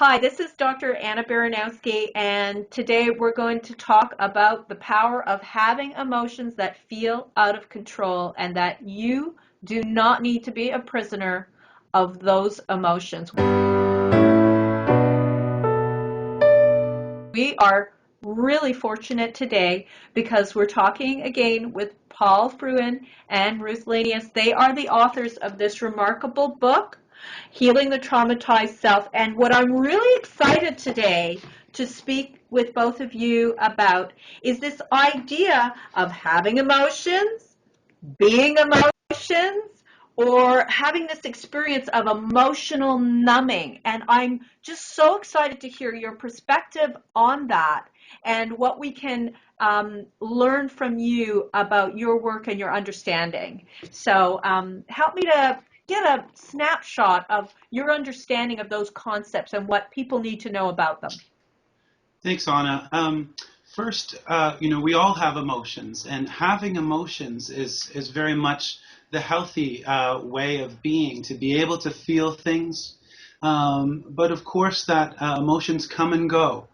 Hi, this is Dr. Anna Baranowsky, and today we're going to talk about the power of having emotions that feel out of control and that you do not need to be a prisoner of those emotions. We are really fortunate today because we're talking again with Paul Frewen and Ruth Lanius. They are the authors of this remarkable book, Healing the Traumatized Self. And what I'm really excited today to speak with both of you about is this idea of having emotions, being emotions, or having this experience of emotional numbing. And I'm just so excited to hear your perspective on that and what we can learn from you about your work and your understanding. So help me to get a snapshot of your understanding of those concepts and what people need to know about them. Thanks, Anna. First, we all have emotions, and having emotions is very much the healthy way of being, to be able to feel things. But of course, that emotions come and go.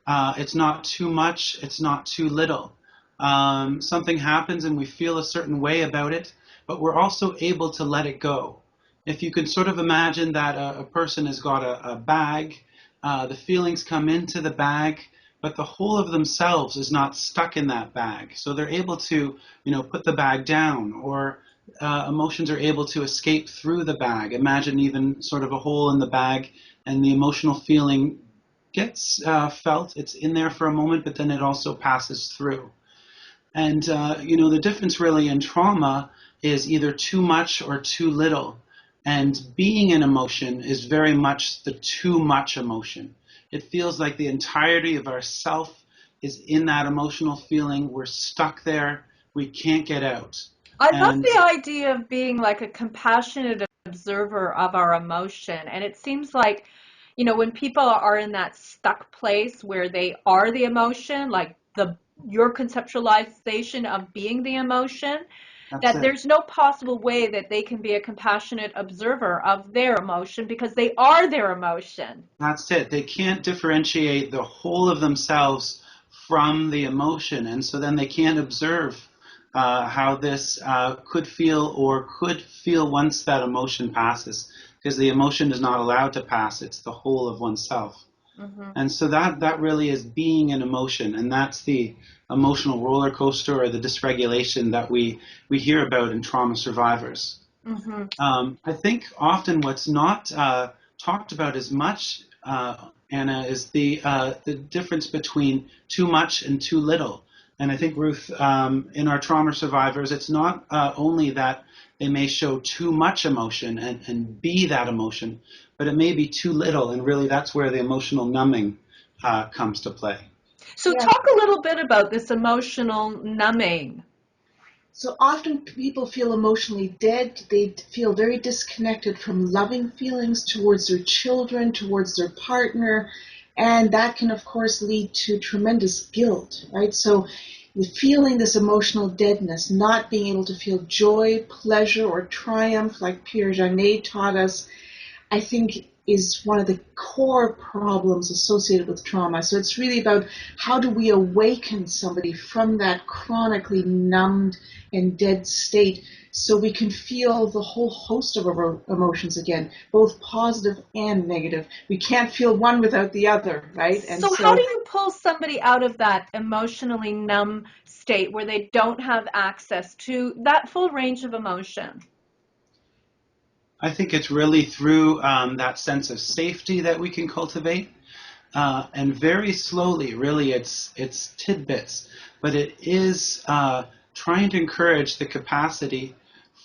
It's not too much, it's not too little. Something happens and we feel a certain way about it, but we're also able to let it go. If you could sort of imagine that a person has got a bag, the feelings come into the bag, but the whole of themselves is not stuck in that bag. So they're able to, put the bag down, or emotions are able to escape through the bag. Imagine even sort of a hole in the bag, and the emotional feeling gets felt. It's in there for a moment, but then it also passes through. And, the difference really in trauma is either too much or too little. And being an emotion is very much the too much emotion. It feels like the entirety of our self is in that emotional feeling. We're stuck there. We can't get out. I love the idea of being like a compassionate observer of our emotion. And it seems like, when people are in that stuck place where they are the emotion, like your conceptualization of being the emotion, that there's no possible way that they can be a compassionate observer of their emotion because they are their emotion. That's it. They can't differentiate the whole of themselves from the emotion, and so then they can't observe how this could feel once that emotion passes, because the emotion is not allowed to pass. It's the whole of oneself. Mm-hmm. And so that really is being an emotion, and that's the emotional roller coaster or the dysregulation that we hear about in trauma survivors. Mm-hmm. I think often what's not talked about as much, Anna, is the difference between too much and too little. And I think, Ruth, in our trauma survivors, it's not only that they may show too much emotion and be that emotion, but it may be too little, and really that's where the emotional numbing comes to play. So talk a little bit about this emotional numbing. So often people feel emotionally dead. They feel very disconnected from loving feelings towards their children, towards their partner, and that can, of course, lead to tremendous guilt, right? So feeling this emotional deadness, not being able to feel joy, pleasure, or triumph, like Pierre Janet taught us, I think is one of the core problems associated with trauma. So it's really about how do we awaken somebody from that chronically numbed and dead state so we can feel the whole host of our emotions again, both positive and negative. We can't feel one without the other, right? And so how do you pull somebody out of that emotionally numb state where they don't have access to that full range of emotion? I think it's really through that sense of safety that we can cultivate, and very slowly, really, it's tidbits, but it is trying to encourage the capacity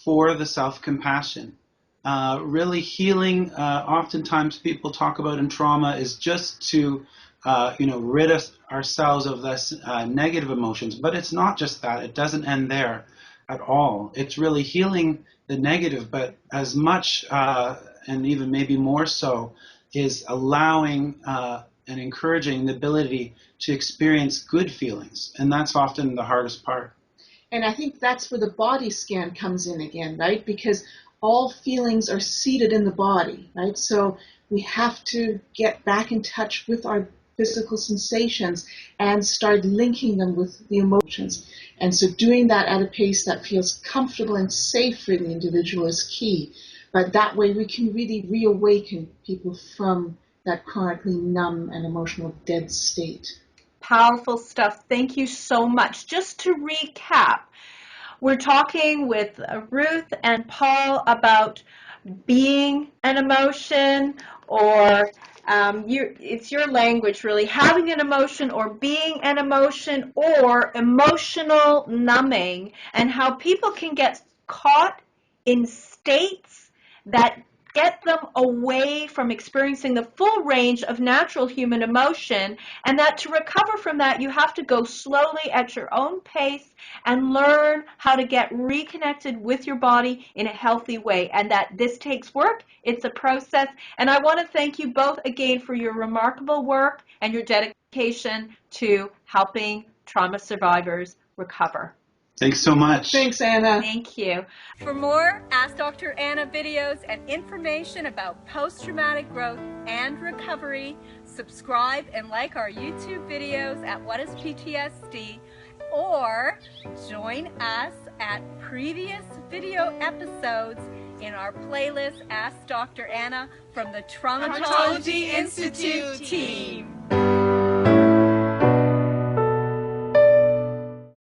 for the self-compassion. Really healing, oftentimes people talk about in trauma, is just to rid ourselves of less negative emotions, but it's not just that. It doesn't end there at all. It's really healing the negative, but as much and even maybe more so is allowing and encouraging the ability to experience good feelings, and that's often the hardest part. And I think that's where the body scan comes in again, right? Because all feelings are seated in the body, right? So we have to get back in touch with our physical sensations and start linking them with the emotions. And so doing that at a pace that feels comfortable and safe for the individual is key. But that way we can really reawaken people from that chronically numb and emotional dead state. Powerful stuff. Thank you so much. Just to recap, we're talking with Ruth and Paul about being an emotion, or it's your language really, having an emotion or being an emotion, or emotional numbing, and how people can get caught in states that get them away from experiencing the full range of natural human emotion, and that to recover from that you have to go slowly at your own pace and learn how to get reconnected with your body in a healthy way, and that this takes work. It's a process, and I want to thank you both again for your remarkable work and your dedication to helping trauma survivors recover. Thanks so much. Thanks, Anna. Thank you. For more Ask Dr. Anna videos and information about post-traumatic growth and recovery, subscribe and like our YouTube videos at What is PTSD, or join us at previous video episodes in our playlist Ask Dr. Anna from the Traumatology Institute team.